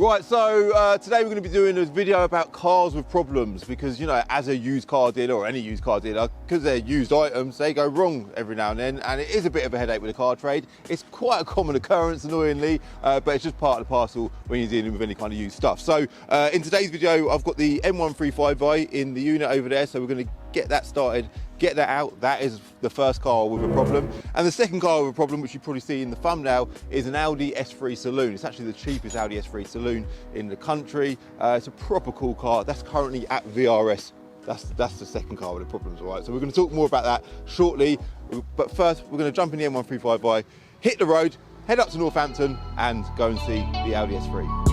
Right, so today we're going to be doing a video about cars with problems because, you know, as a used car dealer or any used car dealer, because they're used items, they go wrong every now and then, and it is a bit of a headache with the car trade. It's quite a common occurrence, annoyingly, but it's just part of the parcel when you're dealing with any kind of used stuff. So in today's video, I've got the M135i in the unit over there, so we're going to get that started, get that out. That is the first car with a problem. And the second car with a problem, which you probably see in the thumbnail, is an Audi S3 Saloon. It's actually the cheapest Audi S3 Saloon in the country. It's a proper cool car. That's currently at VRS. That's the second car with the problems, all right? So we're gonna talk more about that shortly. But first, we're gonna jump in the M135i, hit the road, head up to Northampton, and go and see the Audi S3.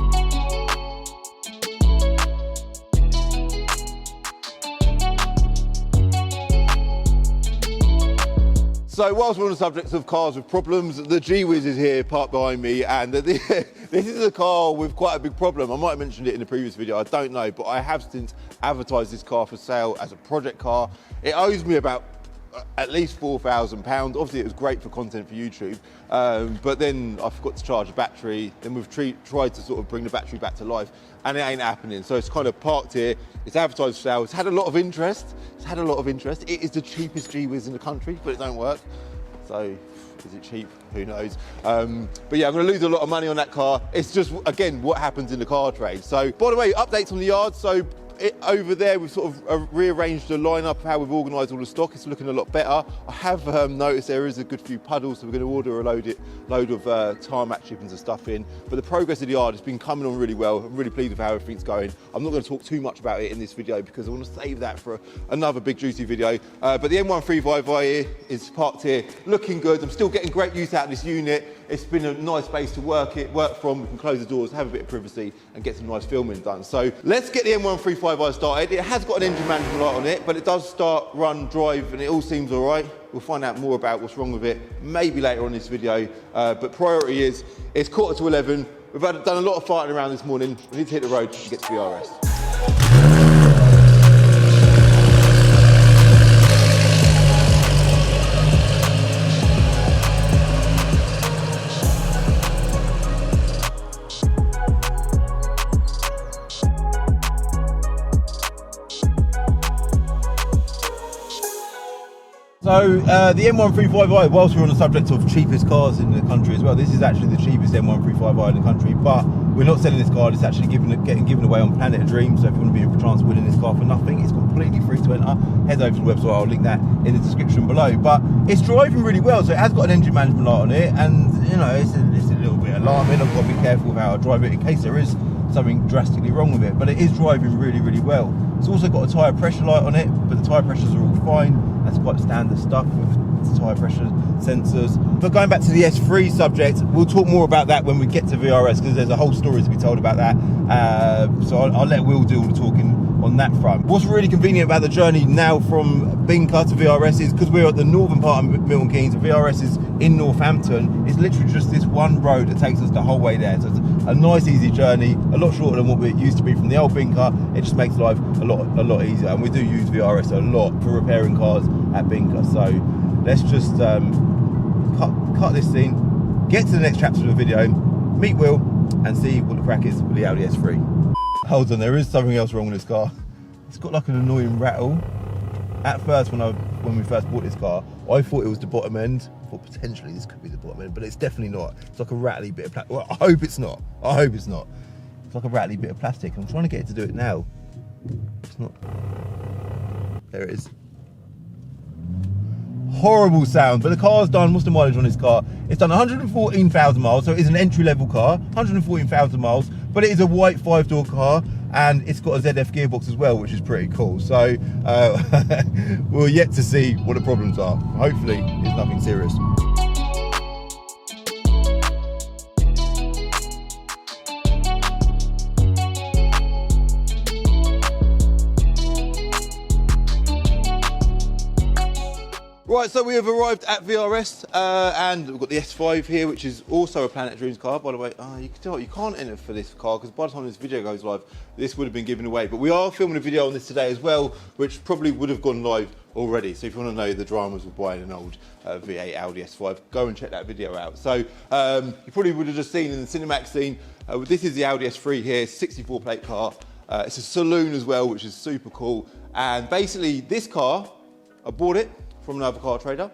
So whilst we're on the subject of cars with problems, the G-Wiz is here parked behind me, and this is a car with quite a big problem. I might have mentioned it in the previous video, I don't know, but I have since advertised this car for sale as a project car. It owes me about at least £4,000. Obviously it was great for content for YouTube, but then I forgot to charge the battery. Then we've tried to sort of bring the battery back to life, and it ain't happening. So it's kind of parked here. It's advertised for sale. It's had a lot of interest. It is the cheapest G-Wiz in the country, but it don't work. So is it cheap? Who knows? But yeah, I'm gonna lose a lot of money on that car. It's just, again, what happens in the car trade. So by the way, updates on the yard. So over there, we've sort of rearranged the lineup, how we've organised all the stock. It's looking a lot better. I have noticed there is a good few puddles, so we're going to order a load of tarmac chippings and stuff in. But the progress of the yard has been coming on really well. I'm really pleased with how everything's going. I'm not going to talk too much about it in this video because I want to save that for another big juicy video. But the M135i here is parked here, looking good. I'm still getting great use out of this unit. It's been a nice space to work from. We can close the doors, have a bit of privacy, and get some nice filming done. So let's get the M135i started. It has got an engine management light on it, but it does start, run, drive, and it all seems all right. We'll find out more about what's wrong with it, maybe later on in this video. But priority is, it's 11:15. We've done a lot of fighting around this morning. We need to hit the road to get to VRS. So the M135i, whilst we're on the subject of cheapest cars in the country as well, this is actually the cheapest M135i in the country, but we're not selling this car. It's actually getting given away on Planet of Dreams. So if you want to be in for a chance of winning this car for nothing, it's completely free to enter. Head over to the website, I'll link that in the description below. But it's driving really well, so it has got an engine management light on it, and you know, it's a little bit alarming. I've got to be careful with how I drive it in case there is something drastically wrong with it, but it is driving really, really well. It's also got a tyre pressure light on it, but the tyre pressures are all fine. That's quite standard stuff with tyre pressure sensors. But going back to the S3 subject, we'll talk more about that when we get to VRS, because there's a whole story to be told about that. So I'll let Will do all the talking on that front. What's really convenient about the journey now from Binker to VRS is because we're at the northern part of Milton Keynes, and VRS is in Northampton. It's literally just this one road that takes us the whole way there. So it's a nice, easy journey, a lot shorter than what it used to be from the old Binker. It just makes life a lot easier, and we do use VRS a lot for repairing cars at Binker. So let's just cut this scene, get to the next chapter of the video, meet Will, and see what the crack is with the Audi S3. Hold on, there is something else wrong with this car. It's got like an annoying rattle. At first, when we first bought this car, I thought it was the bottom end. I thought potentially this could be the bottom end, but it's definitely not. It's like a rattly bit of plastic. Well, I hope it's not. It's like a rattly bit of plastic. I'm trying to get it to do it now. It's not. There it is. Horrible sound, but the car's done, what's the mileage on this car? It's done 114,000 miles, so it is an entry-level car, 114,000 miles, but it is a white 5-door car, and it's got a ZF gearbox as well, which is pretty cool. So we're yet to see what the problems are. Hopefully it's nothing serious. Right, so we have arrived at VRS, and we've got the S5 here, which is also a Planet of Dreams car, by the way. You can tell you can't enter for this car because by the time this video goes live, this would have been given away. But we are filming a video on this today as well, which probably would have gone live already. So if you want to know the dramas of buying an old V8 Audi S5, go and check that video out. So you probably would have just seen in the cinematic scene This is the Audi S3 here, 64 plate car. It's a saloon as well, which is super cool. And basically this car, I bought it from another car trader,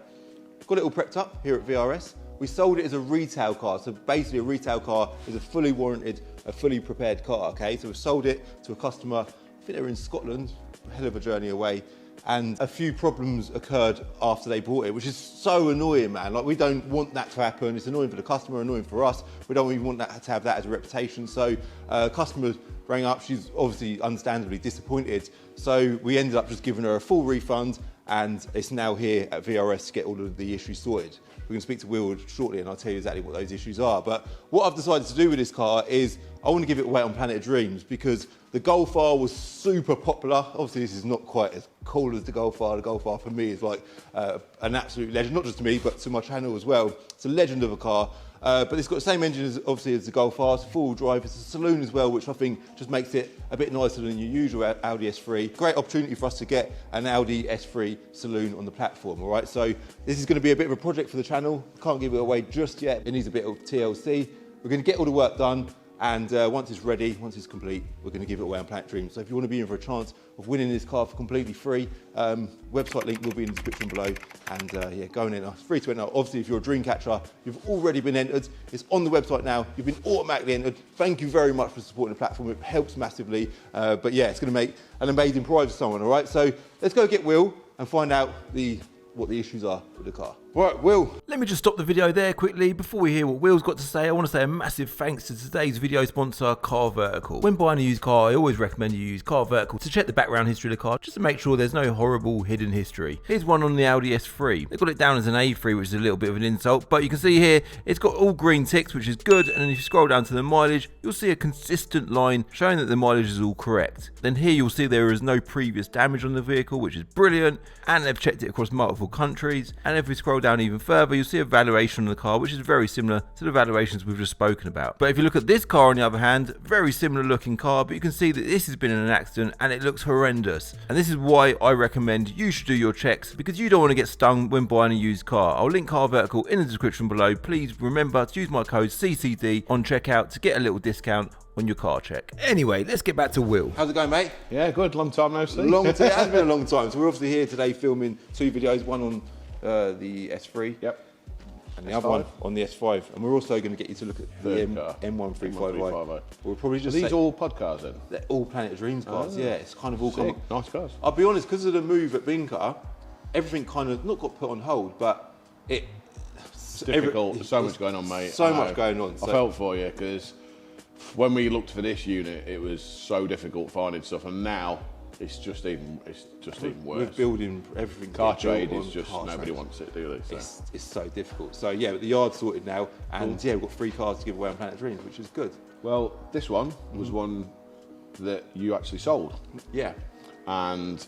got it all prepped up here at VRS. We sold it as a retail car. So basically a retail car is a fully warranted, a fully prepared car, okay? So we sold it to a customer, I think they were in Scotland, a hell of a journey away. And a few problems occurred after they bought it, which is so annoying, man. Like, we don't want that to happen. It's annoying for the customer, annoying for us. We don't even want that to have that as a reputation. So customer rang up, she's obviously understandably disappointed. So we ended up just giving her a full refund, and it's now here at VRS to get all of the issues sorted. We're going to speak to Will shortly and I'll tell you exactly what those issues are. But what I've decided to do with this car is I want to give it away on Planet of Dreams, because the Golf R was super popular. Obviously this is not quite as cool as the Golf R. The Golf R for me is like an absolute legend, not just to me, but to my channel as well. It's a legend of a car. But it's got the same engine as, obviously, as the Golf R. It's full wheel-drive. It's a saloon as well, which I think just makes it a bit nicer than your usual Audi S3. Great opportunity for us to get an Audi S3 Saloon on the platform, all right? So this is going to be a bit of a project for the channel. Can't give it away just yet. It needs a bit of TLC. We're going to get all the work done, and once it's ready, once it's complete, we're going to give it away on Planet Dreams. So if you want to be in for a chance of winning this car for completely free, website link will be in the description below, and yeah, go and enter. It's free to enter. Obviously, if you're a dream catcher, you've already been entered. It's on the website now. You've been automatically entered. Thank you very much for supporting the platform. It helps massively. But yeah, it's going to make an amazing prize for someone, all right? So let's go get Will and find out what the issues are with the car. Right, Will. Let me just stop the video there quickly. Before we hear what Will's got to say, I want to say a massive thanks to today's video sponsor, CarVertical. When buying a used car, I always recommend you use CarVertical to check the background history of the car, just to make sure there's no horrible hidden history. Here's one on the Audi S3. They've got it down as an A3, which is a little bit of an insult, but you can see here, it's got all green ticks, which is good, and then if you scroll down to the mileage, you'll see a consistent line showing that the mileage is all correct. Then here you'll see there is no previous damage on the vehicle, which is brilliant, and they've checked it across multiple countries, and if we scroll down even further, you'll see a valuation on the car, which is very similar to the valuations we've just spoken about. But if you look at this car on the other hand, very similar looking car, but you can see that this has been in an accident and it looks horrendous. And this is why I recommend you should do your checks, because you don't want to get stung when buying a used car. I'll link CarVertical in the description below. Please remember to use my code CCD on checkout to get a little discount on your car check. Anyway, let's get back to Will. How's it going, mate? Yeah, good. Long time no see. Long time. It has been a long time. So we're obviously here today filming two videos, one on the S3. Yep. And the other one on the S5. And we're also going to get you to look at the M1350. We'll probably just these all pod cars then? They're all Planet of Dreams cars, yeah. It's kind of all sick. Nice cars. I'll be honest, because of the move at Binker, everything kind of not got put on hold, but it's difficult. There's so much going on, mate. So much going on. I felt for you, because when we looked for this unit, it was so difficult finding stuff, and now it's just even worse. We're building everything. Car trade is just, nobody wants it, do they? So. It's so difficult. So yeah, but the yard's sorted now, and yeah, we've got 3 cars to give away on Planet Dreams, which is good. Well, this one was one that you actually sold. Yeah. And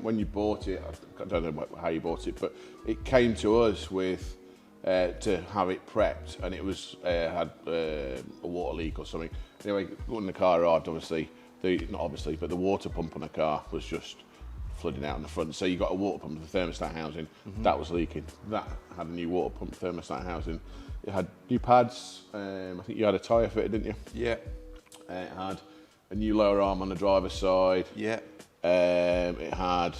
when you bought it, I don't know how you bought it, but it came to us with to have it prepped, and it was had a water leak or something. Anyway, when the car arrived, obviously, but the water pump on the car was just flooding out in the front. So you got a water pump with the thermostat housing, that was leaking. That had a new water pump thermostat housing. It had new pads. I think you had a tyre fitted, didn't you? Yeah. It had a new lower arm on the driver's side. Yeah. It had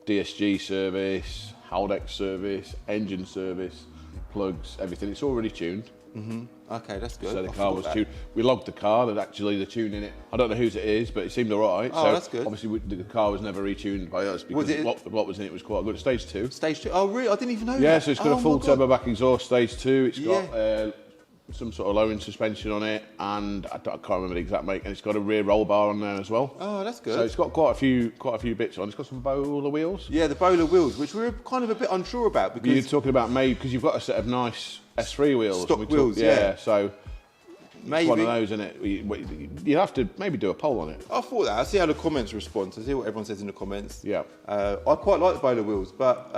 DSG service, Haldex service, engine service, plugs, everything. It's already tuned. Okay, that's good. So the car was tuned. We logged the car, and actually the tune in it, I don't know whose it is, but it seemed all right. Oh, so that's good. Obviously the car was never retuned by us, because what was in it was quite good. Stage 2. Stage 2? Oh, really? I didn't even know that. Yeah, so it's got a full turbo back exhaust, stage 2. It's got some sort of lowering suspension on it, and I can't remember the exact make, and it's got a rear roll bar on there as well. Oh, that's good. So it's got quite a few bits on. It's got some bowler wheels. Yeah, the bowler wheels, which we were kind of a bit unsure about, because you're talking about maybe because you've got a set of nice S3 wheels. Stock wheels, yeah. So maybe one of those, isn't it? You have to maybe do a poll on it. I thought that. I see how the comments respond. I see what everyone says in the comments. Yeah. I quite like the bowler wheels, but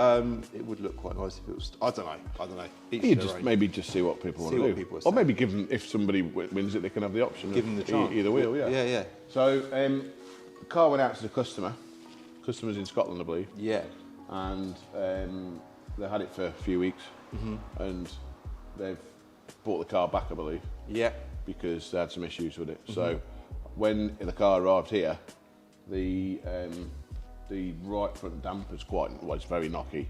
it would look quite nice if it was. I don't know. Maybe just see what people want to do, or maybe give them, if somebody wins it, they can have the option. Give them the chance. Either wheel, yeah. Yeah. So the car went out to the customer. Customer's in Scotland, I believe. Yeah. And they had it for a few weeks, and they've bought the car back, I believe. Yeah. because they had some issues with it. So when the car arrived here, the right front damper's it's very knocky.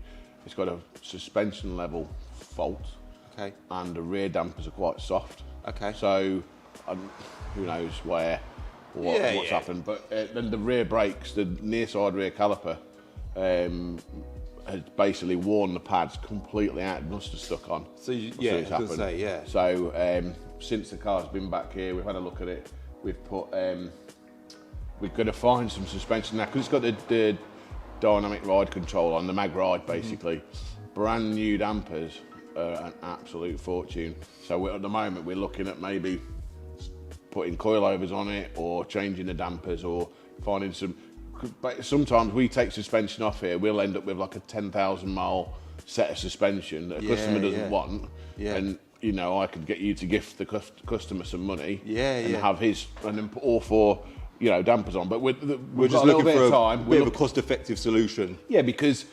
It's got a suspension level fault. Okay. And the rear dampers are quite soft. Okay. So who knows what's happened. But then the rear brakes, the near side rear caliper, has basically worn the pads completely out. It must have stuck on. So I was going to say, yeah. So since the car's been back here, we've had a look at it. We've put, we're going to find some suspension now, because it's got the dynamic ride control on, the mag ride basically. Brand new dampers are an absolute fortune. So at the moment we're looking at maybe putting coilovers on it, or changing the dampers, or finding some. But sometimes we take suspension off here, we'll end up with like a 10,000 mile set of suspension that a customer doesn't want. And you know, I could get you to gift the customer some money and have his, and then put all 4, you know, dampers on. But we're just looking for a bit of a cost-effective solution. Yeah, because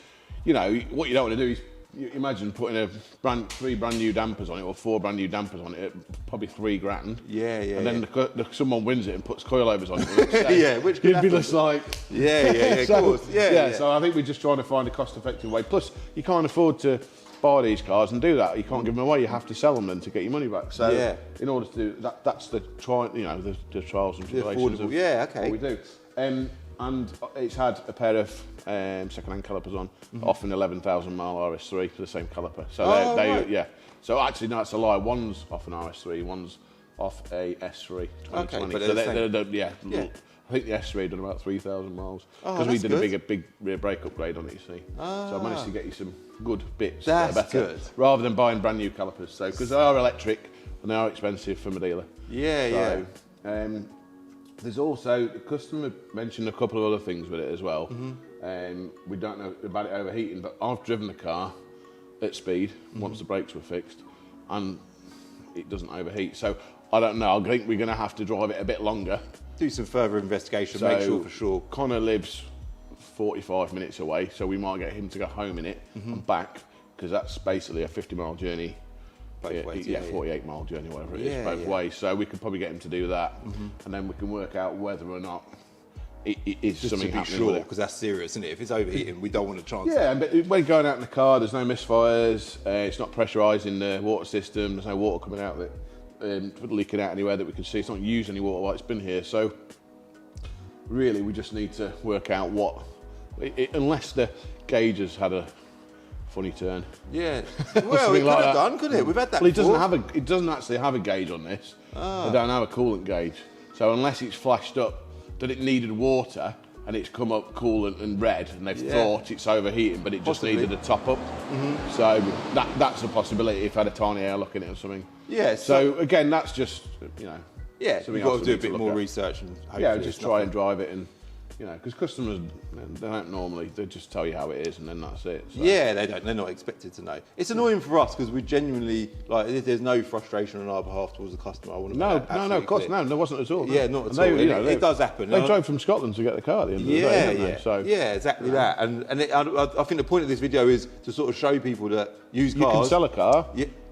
you know what you don't want to do is, you imagine putting 3 brand new dampers on it, or 4 brand new dampers on it, at probably $3,000. And then someone wins it and puts coilovers on it. Which you'd be just like, of course. So I think we're just trying to find a cost-effective way. Plus, you can't afford to buy these cars and do that. You can't give them away. You have to sell them then to get your money back. So in order to do that, that's the trials and tribulations of what we do. And it's had a pair of second-hand calipers on, off an 11,000 mile RS3 for the same caliper. So So actually, no, it's a lie. One's off an RS3, one's off a S3 2020. But I think the S3 done about 3,000 miles, because we did a big rear brake upgrade on it, you see. So I managed to get you some good bits that are better, rather than buying brand new calipers. So because they are electric and they are expensive from a dealer. There's also, the customer mentioned a couple of other things with it as well. We don't know about it overheating, but I've driven the car at speed once the brakes were fixed, and it doesn't overheat. So I don't know, I think we're going to have to drive it a bit longer. Do some further investigation, make sure for sure. Connor lives 45 minutes away, so we might get him to go home in it and back, because that's basically a 50-mile journey. Both ways, 48-mile journey, whatever it is, both ways. So we could probably get him to do that, and then we can work out whether or not it is just something happening with it. Because that's serious, isn't it? If it's overheating, we don't want to chance it. Yeah, but when going out in the car, there's no misfires. It's not pressurising the water system. There's no water coming out of it, leaking out anywhere that we can see. It's not using any water while it's been here. So really, we just need to work out unless the gauge has had a funny turn. Well, it could have done, couldn't it? We've had that before. It doesn't actually have a gauge on this. They don't have a coolant gauge. So unless it's flashed up that it needed water, and it's come up coolant and red, and they've thought it's overheating, but it just needed a top up. So that's a possibility if I had a tiny air look in it or something. So again, that's just, you know, you've got to do a bit more research and just try and drive it, and you know, because customers, they don't normally, they just tell you how it is and then that's it. So. They don't, they're not expected to know. It's annoying for us because we genuinely, like, there's no frustration on our behalf towards the customer. I want to No, of course, no, there wasn't at all. No. Not at all. It does happen. They drove from Scotland to get the car at the end of the day, didn't they? So, exactly that. And I think the point of this video is to sort of show people that used cars. You can sell a car,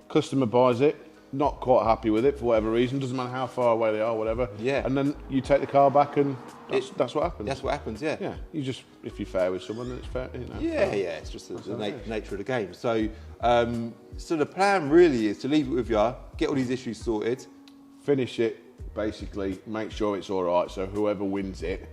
customer buys it, not quite happy with it for whatever reason, doesn't matter how far away they are, whatever. And then you take the car back, and that's what happens. That's what happens, Yeah, you just, if you're fair with someone, then it's fair, you know. It's just the nature of the game. So, so the plan really is to leave it with you, get all these issues sorted, finish it, basically, make sure it's all right, so whoever wins it,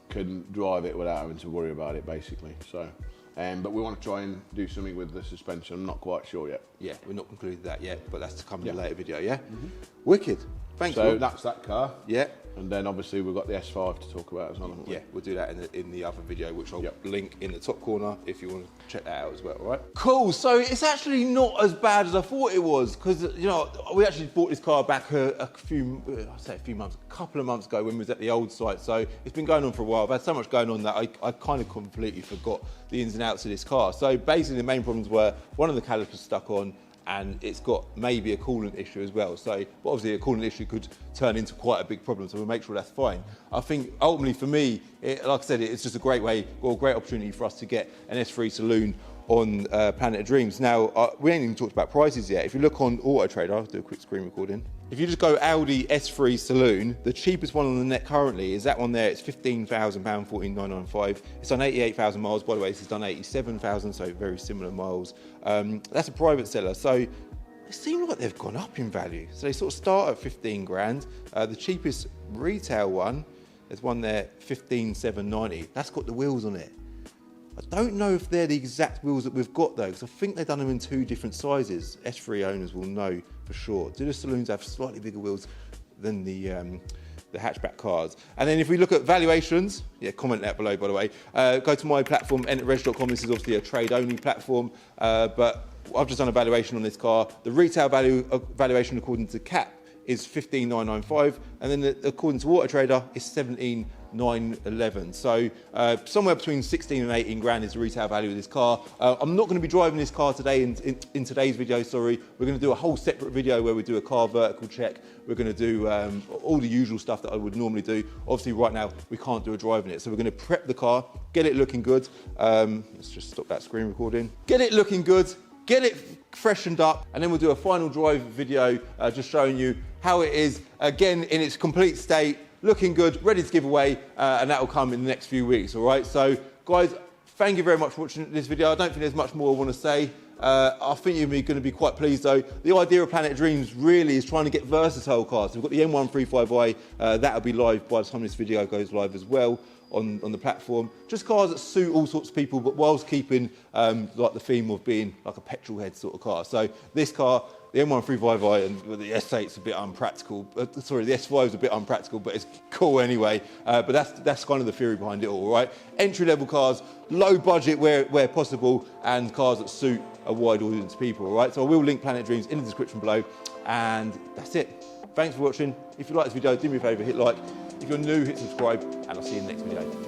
can drive it without having to worry about it, basically. So. But we want to try and do something with the suspension. I'm not quite sure yet. We're not concluded that yet, but that's to come in a later video, Wicked. Thanks. So that's that car. Yeah. And then obviously we've got the S5 to talk about as well. We'll do that in the other video, which I'll link in the top corner if you want to check that out as well, all right? Cool, so it's actually not as bad as I thought it was, because, you know, we actually bought this car back a couple of months ago when we was at the old site, so it's been going on for a while. I've had so much going on that I kind of completely forgot the ins and outs of this car. So basically the main problems were one of the calipers stuck on, and it's got maybe a coolant issue as well. So obviously a coolant issue could turn into quite a big problem, so we'll make sure that's fine. I think ultimately for me, like I said, it's just a great way, or a great opportunity for us to get an S3 Saloon on Planet of Dreams. Now, we ain't even talked about prices yet. If you look on Auto Trader, I'll do a quick screen recording. If you just go Audi S3 Saloon, the cheapest one on the net currently is that one there. It's £15,000, 14,995. It's done 88,000 miles. By the way, this has done 87,000, so very similar miles. That's a private seller. So it seems like they've gone up in value. So they sort of start at 15 grand. The cheapest retail one, there's one there, 15,790. That's got the wheels on it. I don't know if they're the exact wheels that we've got though, because I think they've done them in 2 different sizes. S3 owners will know for sure. Do the saloons have slightly bigger wheels than the hatchback cars? And then if we look at valuations, yeah, comment that below by the way. Go to my platform, enterreg.com. This is obviously a trade-only platform, but I've just done a valuation on this car. The retail valuation according to CAP is 15,995, and then according to Auto Trader is 17,911. So somewhere between 16 and 18 grand is the retail value of this car. I'm not going to be driving this car today in today's video, sorry. We're going to do a whole separate video where we do a car vertical check. We're going to do all the usual stuff that I would normally do. Obviously right now we can't do a drive in it, so we're going to prep the car, get it looking good. Let's just stop that screen recording. Get it looking good, get it freshened up, and then we'll do a final drive video just showing you how it is, again, in its complete state, looking good, ready to give away, and that will come in the next few weeks, all right? So, guys, thank you very much for watching this video. I don't think there's much more I want to say. I think you're going to be quite pleased, though. The idea of Planet of Dreams really is trying to get versatile cars. So we've got the M135i, that'll be live by the time this video goes live as well on the platform. Just cars that suit all sorts of people, but whilst keeping like the theme of being like a petrol head sort of car. So this car, the M135i and the S8's a bit unpractical. Sorry, the S5's a bit unpractical, but it's cool anyway. But that's kind of the theory behind it all, right? Entry-level cars, low budget where possible, and cars that suit a wide audience of people, all right? So I will link Planet Dreams in the description below, and that's it. Thanks for watching. If you like this video, do me a favour, hit like. If you're new, hit subscribe, and I'll see you in the next video.